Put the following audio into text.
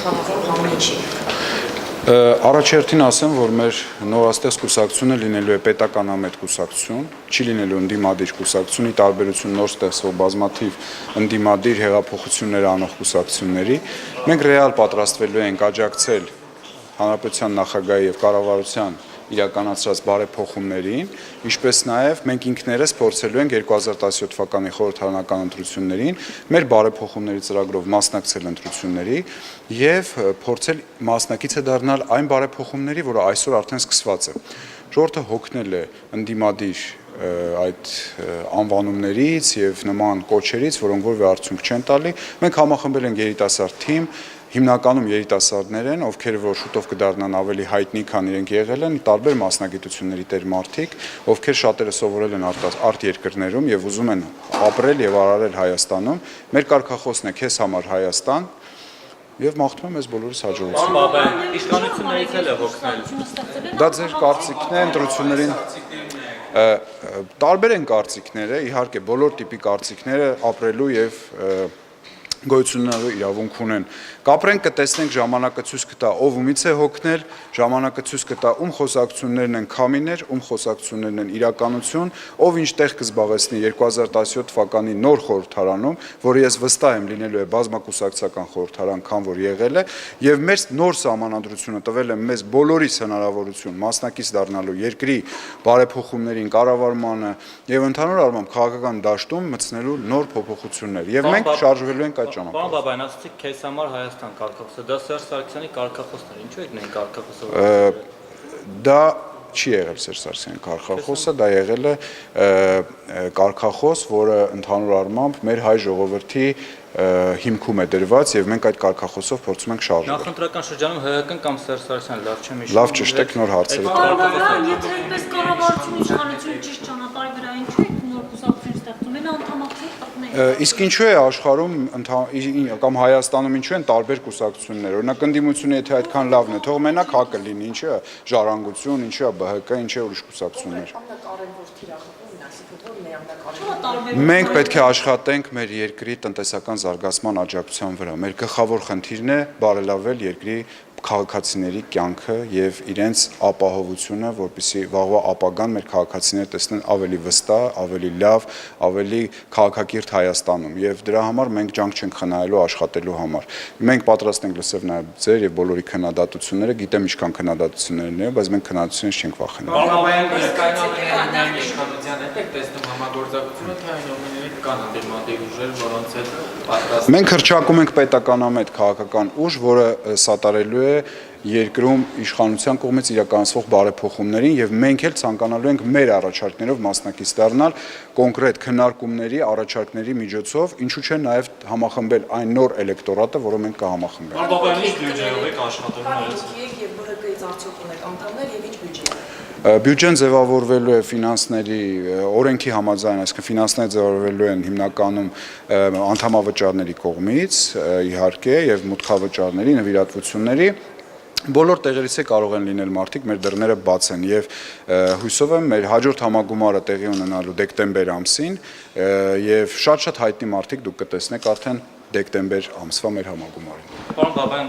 խաղաղ համի չի։ Առաջերտին ասեմ, որ մեր նորաստեղծ կուսակցությունը լինելու է պետականամետ կուսակցություն, չի լինելու ընդդիմադիր կուսակցություն, ի տարբերություն նոր ստեղծվող բազմաթիվ ընդդիմադիր հեղափոխություններ անող կուսակցությունների, մենք ռեալ պատրաստվելու ենք աջակցել Հանրապետության նախագահի եւ կառավարության իրականացրած բարեփոխումներին, ինչպես նաև մենք ինքներս փորձելու ենք 2017 թվականի խորհրդարանական ընտրություններին մեր բարեփոխումների ծրագրով մասնակցել ընտրությունների եւ փորձել մասնակիցը դառնալ այն բարեփոխումների, որը այսօր արդեն սկսված է։ Ժողովուրդը հոգնել է ընդդիմադիր այդ անվանումներից եւ նման կոչերից, որոնք որևէ արդյունք չեն տալի։ Մենք համախմբել ենք երիտասարդ թիմ, հիմնականում երիտասարդներ են, ովքեր որ շուտով կդառնան ավելի հայտնի, քան իրենք եղել են, տարբեր մասնագիտությունների տեր մարդիկ, ովքեր շատերը սովորել են արտերկրներում եւ ուզում են ապրել եւ արարել Հայաստանում։ Մեր կարգախոսն է քեզ համար Հայաստան եւ մաղթում եմ ես բոլորիս հաջողություն։ Իշխանություններից էլ է հոգնել։ Դա ձեր կարծիքն է, ընտրություններին տարբեր են կարծիքները, իհարկե բոլոր տիպի կարծիքները ապրելու եւ գոյություննալու իրավունք ունեն։ Կապրենք, կտեսնենք, ժամանակը ցույց կտա, ով ումից է հոգնել, ժամանակը ցույց կտա, ում խոսակցություններն են քամիներ, ում խոսակցություններն են իրականություն, ով ինչ տեղ կզբաղեցնի 2017 թվականի նոր խորհրդարանում, որը ես վստահ եմ լինելու է բազմակուսակցական խորհրդարան, քան որ եղել է, եւ մեր նոր սահմանադրությունը տվել է մեզ բոլորիս հնարավորություն մասնակից դառնալու երկրի բարեփոխումներին, կառավարմանը եւ ընդհանուր առմամբ քաղաքական դաշտում մտցնելու նոր փոփոխություններ։ Եվ մենք շարժվելու ենք այդ ճանապարհով։ Պարոն Բաբայան, ասացիք քեզ համար Հայաստան կարգախոսը, դա Սերժ Սարգսյանի կարգախոսն էր, ինչու եք նույն կարգախոսը։ Դա չի եղել Սերժ Սարգսյանի կարգախոսը, դա եղել է կարգախոս, որը ընդհանուր առմամբ մեր հայ ժողովրդի հիմքում է դրված եւ մենք այդ կարգախոսով փորձում ենք շարժվել։ Նախընտրական շրջանում ՀՀԿ-ն կամ Սերժ Սարգսյանը լավ չեմ հիշում։ Լավ ճշտեք նոր հարցերը։ Եթե այդպես կառավարություն իշխանություն ճիշտ ճանապարհի վրա ինչու է նոր կուսակցություն ստեղծում, են անդամակցություն տակներ։ Իսկ ինչու է աշխարհում կամ Հայաստանում ինչու են տարբեր կուսակցություններ։ Օրինակ ընդդիմությունը եթե այդքան լավն է, թող մենակ ՀԱԿ-ը լինի, ինչի է ժառանգություն, ինչի է ԲՀԿ, ինչի է ուրիշ կուսակցություններ։ Մենք պետք է աշխատենք մեր երկրի տնտեսական զարգացման աջակցության վրա։ Մեր գլխավոր խնդիրն է բարելավել երկրի քաղաքացիների կյանքը եւ իրենց ապահովությունը, որպեսզի վաղվա ապագան մեր քաղաքացիները տեսնեն ավելի վստահ, ավելի լավ, ավելի քաղաքակիրթ Հայաստանում եւ դրա համար մենք ջանք չենք խնայելու աշխատելու համար։ Մենք պատրաստ ենք լսել նաեւ ձեր եւ բոլորի քննադատությունները, գիտեմ ինչքան քննադատություններ են, բայց մենք քննադատությունից չենք վախենա։ Բավականին իսկայնորեն իշխանության հետ եք տեսնում համագործակցությունը, թե այնուամենայնիվ կան ընդդիմադիր ուժեր, որոնց հետ պատրաստ։ Մենք հրճակում ենք պետականամետ քաղաքական ուժ, որը սատարելու է երկրում իշխանության կողմից իրականացվող բարեփոխումներին եւ մենք էլ ցանկանալու ենք մեր առաջարկներով մասնակից դառնալ կոնկրետ քննարկումների, առաջարկների միջոցով, ինչու՞ չէ նաեւ համախմբել այն նոր էլեկտորատը, որը մենք կհամախմբենք։ Բավականին բյուջեով եք աշխատում Եվ ԲՀԿ-ից արդյոք ունեք անդամներ եւ ինչ բյուջե։ Բյուջեն ձևավորվելու է ֆինանսների օրենքի համաձայն, այսինքն ֆինանսները ձևավորվելու են հիմնականում անդամավճարների կողմից, իհարկե, եւ մուտքավճարների, նվիրատվությունների բոլոր տեղերից է կարող են լինել մարդիկ, մեր դռները բաց են եւ հույսով եմ մեր հաջորդ համագումարը տեղի ունենալու դեկտեմբեր ամսին եւ շատ հայտնի մարդիկ դուք կտեսնեք արդեն դեկտեմբեր ամսվա մեր համագումարին։ Պարոն Բաբայան,